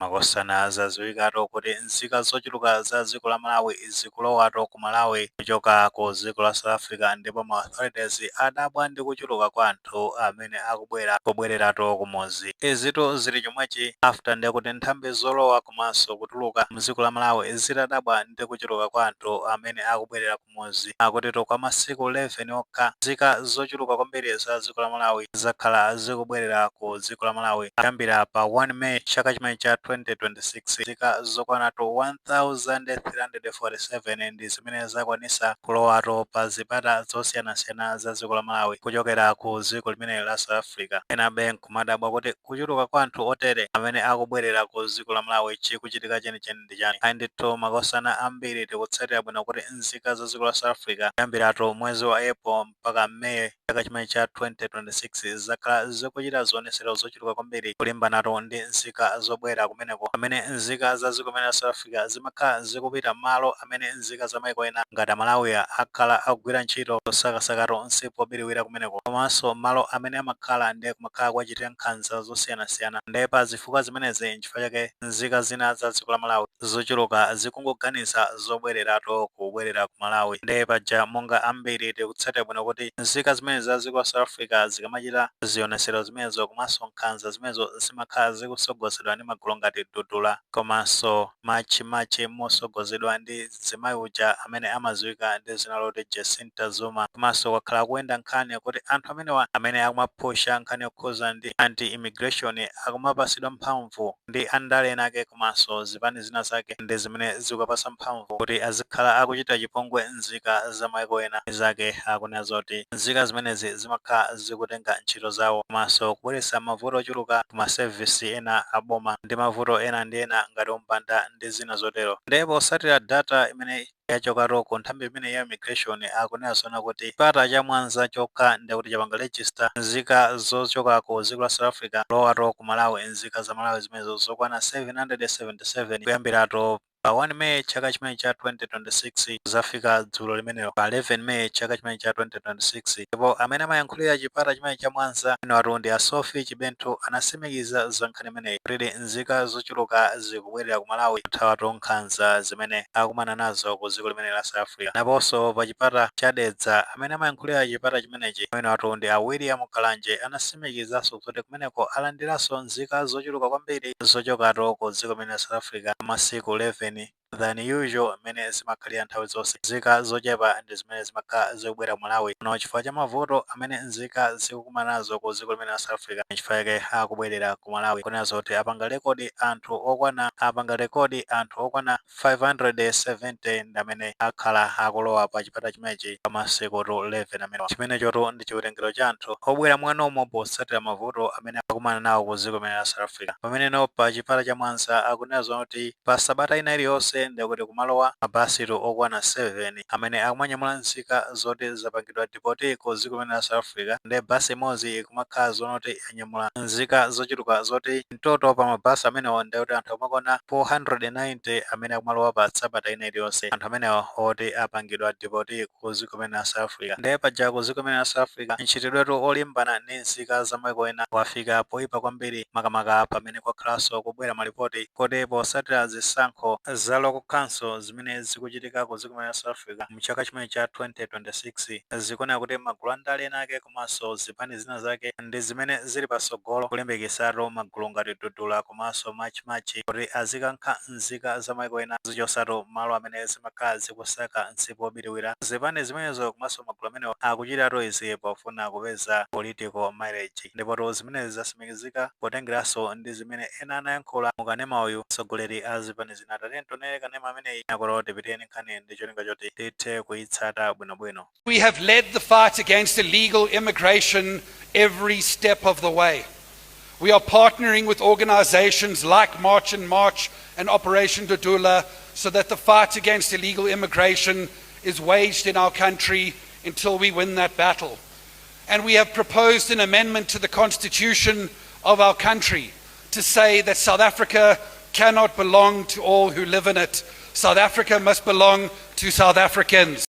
makosana zadziwikatu kuti nzika zochuluka za dziko la Malawi zikulowatu ku Malawi kuchoka ku dziko la South Africa, ndipo ma authorities adabwa ndi kuchuluka kwa anthu amene akubwereratu kumudzi. Izitu zili chomwechi after ndekuti nthambi zolowa komanso kutuluka mdziko la Malawi zitadabwa ndi kuchuluka kwa anthu amene akubwerera kumudzi. Akutitu kwa masiku 11 okha nzika zochuluka kwambiri za dziko la Malawi zakhala zikubwerera ku dziko la Malawi kuyambira pa 1 May chaka chimene cha 2026. Nzika zokwanatu 1347 ndi zimene zakwanisa kulowatu pa zipata zosiyanasiyana za dziko la Malawi kuchokera ku dziko limene la South Africa. Enabe nkumadabwa kuti kuchuluka kwa anthu otere amene akubwerera ku dziko la Malawi chikuchitika chenicheni ndi chani. Ndithu makosana ambiri tikutsatira bwino kuti nzika za dziko la South Africa kuyambiratu mwezi wa April mpaka May chaka chimene cha 2026 zakhala zikuchita zionesero zochuluka kwambiri kulimbanatu ndi nzika zobwera kumeneko, amene nzika za dziko limene la South Africa zimakhala zikupita malo amene nzika za maiko ena ngati Malawi akhala akugwira ntchito kusakasakatu msipu obiriwira kumeneko, komanso malo amene amakhala ndi kumakhala kwachitira nkhanza zosiyanasiyana. Ndi pa zifukwa zimenezi nchifukwa chake nzika zina za dziko la Malawi zochuluka zikungoganiza zobwereratu kubwerera ku Malawi. Ndi paja monga ambiri tikutsatira bwino kuti nzika zimene za dziko la South Africa zikamachita zionesero zimenezo komanso nkhanza zimenezo zimakhala zikusogozedwa ndi magulu ngati Dudula komanso machi mosogozedwa ndi zimayi uja amene amadziwika ndi dzina loti Jacinta Zuma. Komanso kwakhala kuyenda nkhani kuti anthu amenewa amene akumapusha nkhani yokhuza ndi anti-immigration akumapasidwa mphamvu ndi andale ena ake komanso zipani zina zake ndi zimene zikupasa mphamvu kuti azikhala akuchita chipongwe nzika za maiko ena zake. Akunena zoti nzika zimenezi zimakhala zikutenga ntchito zawo komanso kubweretsa mavuto ochuluka ku maservisi ena aboma ndi mavuto ena ndi ena ngati umbanda ndi zina zotero. Ndipo osatira data imene yachokatu ku nthambi imene ya immigration akunena zona kuti chipata cha Mwanza chokha ndikuti chapanga register nzika zochoka ku dziko la South Africa lowatu ku Malawi. Nzika za Malawi zimenezo zokwana 777 kuyambiratu pa 1 May chaka chimene cha 2026 zafika dzulo limenelo pa 11 May chaka chimene cha 2026. Ndipo amene amayankhulira chipata chimene cha Mwanza eno ndi a Sophie Chibenthu anasimikiza za nkhani imeneyi kuti nzika zochuluka zikubwerera ku Malawi kuthawatu nkhanza zimene akumana nazo ku dziko limene la South Africa. Naponso pa chipata cha Dedza amene amayankhulira chipata chimenechi eno ndi a William Kalanje anasimikizanso kuti kumeneko alandiranso nzika zochuluka kwambiri zochokatu ku dziko limene la South Africa masiku 11 than usual amene zimakhalira nthawi zonse. Nzika zochepa ndi zimene zimakhala zikubwera ku Malawi kuno chifukwa cha mavuto amene nzika zikukumana nazo ku dziko limene la South Africa. Nchifukwa chake akubwerera ku Malawi kunena zoti apanga rekodi anthu okwana 570 ndi amene akhala akulowa pa chipata chimenechi pa masiku 11 amenewa. Chimenechotu ndi chiwerengero cha anthu obwera mwanomo potsatira mavuto amene akumana nawo ku dziko limene la South Africa. Pameneno pa chipata cha Mwanza akunena zoti pa sabata ina iliyonse ndikuti kumalowa mabasitu okwana 7 amene akumanyamula nzika zoti zapangidwa dipoti ku dziko limene la South Africa. Ndi basi imodzi ikumakhala zonoti anyamula nzika zochuluka zoti mtoto pa mabasi amenewo ndikuti anthu amakwana 490 amene akumalowa pa sabata ina iliyonse, anthu amenewo oti apangidwa dipoti ku dziko limene la South Africa. Ndi paja ku dziko limene la South Africa nchitidwetu olimbana ndi nzika za maiko ena wafika poyipa kwambiri makamaka pamene kwakhalanso kubwera malipoti kuti posatira zisankho za local council zimene zikuchitika ku dziko limene la South Africa mchaka chimene cha 2026 zikuoneka kuti magulu andale ena ake komanso zipani zina zake ndi zimene zili pasogolo kulimbikitsatu magulu ngati Dudula komanso machi kuti azikankha nzika za maiko ena zichosatu malo amene zimakhala zikusaka msipu obiriwira. Zipani zimenezo komanso magulu amenewo akuchitatu izi pofuna kupeza political mileage, ndipo zimene zasimikizika potengeranso ndi zimene ena anayankhula mukanema uyu mtsogoleri a zipani zina. Tatentonere kanema ameneyi akolo tipiteni nkhani ndi cholinga choti tithe kuyitsata bwinobwino. We have led the fight against illegal immigration every step of the way. We are partnering with organizations like March and March and Operation Dudula so that the fight against illegal immigration is waged in our country until we win that battle. And we have proposed an amendment to the constitution of our country to say that South Africa cannot belong to all who live in it. South Africa must belong to South Africans.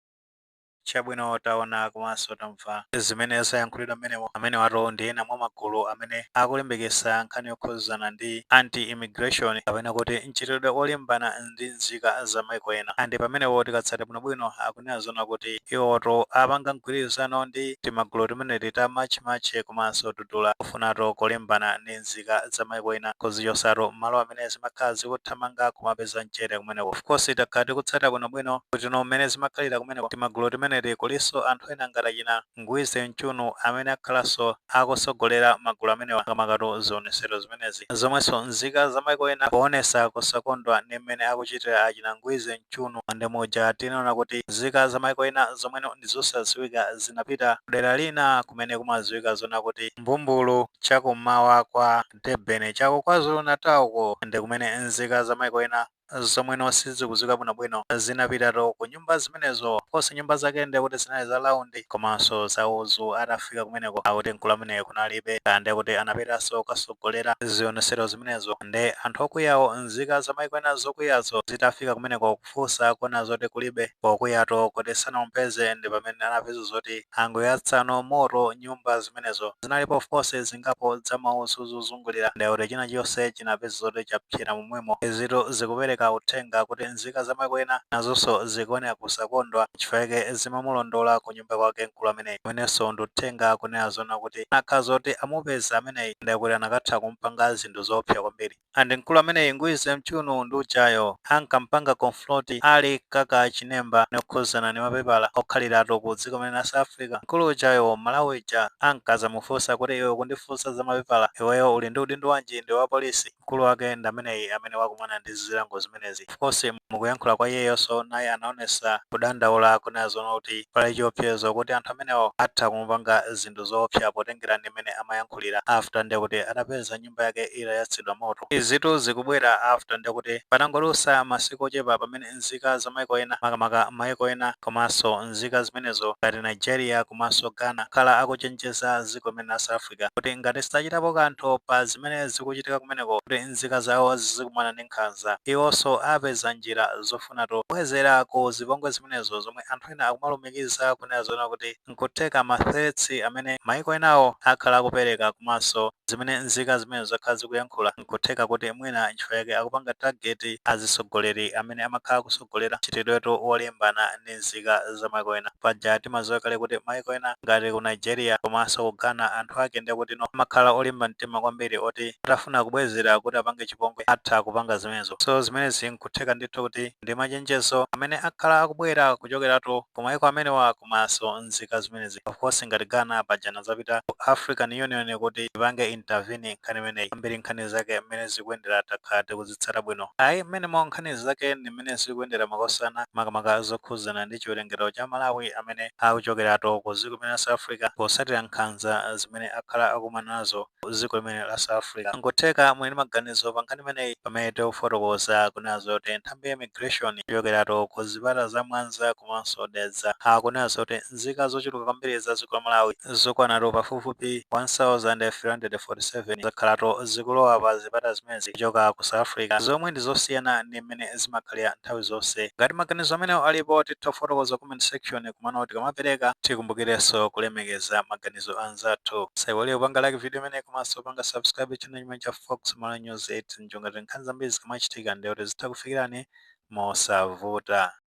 chabwino taona komanso tamva zimene zayankhulidwa mmenemo amene watu ndi ena mwa magulu amene akulimbikitsa nkhani yokhuzana ndi anti-immigration kapena kuti mchitidwe olimbana ndi nzika za maiko ena. Andi pamenepo tikatsata bwinobwino akunena zona kuti iwoto apanga mgwirizano ndi timagulu timeneti ta machimachi komanso tudula kufunatu kulimbana ndi nzika za maiko ena kuzichosatu malo amene zimakhala zikuthamanga kumapeza mchere kumeneko. Of course takhala tikutsata bwinobwino kuti no mmene zimakhalira kumeneko timagulu timeneti kulinso anthu ena ngati achina Ngwize Mchunu amene akhalanso akusogolera magulu amenewa ngamakatu zionetsero zimenezi zomwenso nzika za maiko ena kuonesa kusakondwa ndi mmene akuchitira achina Ngwize Mchunu. Ndi muja tinaona kuti nzika za maiko ena zomweno ndi zosadziwika zinapita kudera lina kumene kumadziwika zona kuti Mbumbulu chakummawa kwa Durban chako KwaZulu-Natal uko ndi kumene nzika za maiko ena zomweno sizikudziwika bwinobwino zinapitatu ku nyumba zimenezo. Konse nyumba zake ndi kuti zinali za laundi komanso zauzu atafika kumeneko akuti mkulu ameneyo kunalibe kandi kuti anapitanso kukasogolera zionetsero zimenezo. Ndi anthu okwiyawo nzika za maiko ena zokwiyazo zitafika kumeneko kufunsa kuona zoti kulibe pokwiyatu kuti sanampeze ndi pamene anapeza zoti angoyatsano moto nyumba zimenezo zinalipo of course zingapo za mauzu zozungulira ndi kuti china chonse chinapeza zoti chapsera momwemo. Izitu zikupereka uthenga kuti nzika za maiko ena nazonso zikuoneka kusakondwa chifukwa zimamulondola ku nyumba kwake mkulu ameneyi. Imenenso ndi uthenga kunena zona kuti akhala zoti amupeza ameneyi ndi kuti anakatha kumpanga zinthu zoopsa kwambiri. Andi mkulu ameneyi Ngwize Mchunu ndi ujayo ankampanga konfront ali kaka chinemba nokhuzana ndi mapepala okhaliratu ku dziko limene la South Africa. Mkulu ujayo Malawi ija ankazamufunsa kuti iwe kundifunsa za mapepala iweyo uli ndi udindo wanji ndi wa polisi. Mkulu wake ndi ameneyi amene wakumana ndi zilango zimenezi. Of course mukuyankhula kwa iyeyonso naye anaonesa kudandaula kunena zona kuti pali chiopsezo kuti anthu amenewo atha kumupanga zinthu zoopsa potengera ndi mmene amayankhulira after ndi kuti atapeza nyumba yake itayatsidwa moto. Izitu zikubwera after ndi kuti patangolusa masiku ochepa pamene nzika za maiko ena makamaka maiko ena komanso nzika zimenezo ngati Nigeria komanso Ghana khala akuchenjeza dziko limene la South Africa kuti ngati sitachitapo kanthu pa zimene zikuchitika kumeneko kuti nzika zawo zikumana ndi nkhanza iwonso apeza njira zofunatu kubwezera ku zipongwe zimenezo zomwe anthu ena akumalumikiza kunena zona kuti nkutheka ma threats amene maiko enawo akhala akupereka komanso zimene nzika zimenezo zakhala zikuyankhula nkutheka kuti mwina ntchito yake akupanga target azisogoleri amene amakhala kusogolera chitidwetu wolimbana ndi nzika za maiko ena. Paja timadziwa kale kuti maiko ena ngati ku Nigeria komanso ku Ghana anthu ake ndi kuti no amakhala olimba mtima kwambiri oti atafuna kubwezera kuti apange chipongwe atha kupanga zimenezo. So zimenezi nkutheka ndithu kuti ndi machenjezo amene akhala akubwera kuchokeratu ku maiko amenewa komanso nzika zimenezi. Of course ngati Ghana paja nazapita ku African Union kuti ipange intervene nkhani imeneyi ambiri nkhani zake mmene zikuyendera takhala tikuzitsata bwino. Ayi mmenemo nkhani zake ndi mmene zikuyendera makosana makamaka zokhuzana ndi chiwerengero cha Malawi amene akuchokeratu ku dziko limene la South Africa posatira nkhanza zimene akhala akumana nazo ku dziko limene la South Africa. Nkutheka mwini maganizo pa nkhani imeneyi pamene tikufotokoza kunena zoti nthambi ya immigration ichokeratu ku zipata za Mwanza komanso Dedza akunena zoti nzika zochuluka kwambiri za dziko la Malawi zokwanatu pafupifupi 1347 zakhalatu zikulowa pa zipata zimenezi kuchoka ku South Africa zomwe ndi zosiyana ndi mmene zimakhalira nthawi zonse. Ngati maganizo amenewo alipo titha kufotokoza comment section kumene tikamapereka tikumbukirenso kulemekeza maganizo anzathu. Saiwale kupanga like video imeneyi komanso kupanga subscribe channel chimene cha Fox Malawi News 8 njongati nkhani zambiri zikamachitika ndi kuti zitha kufikirani mosavuta.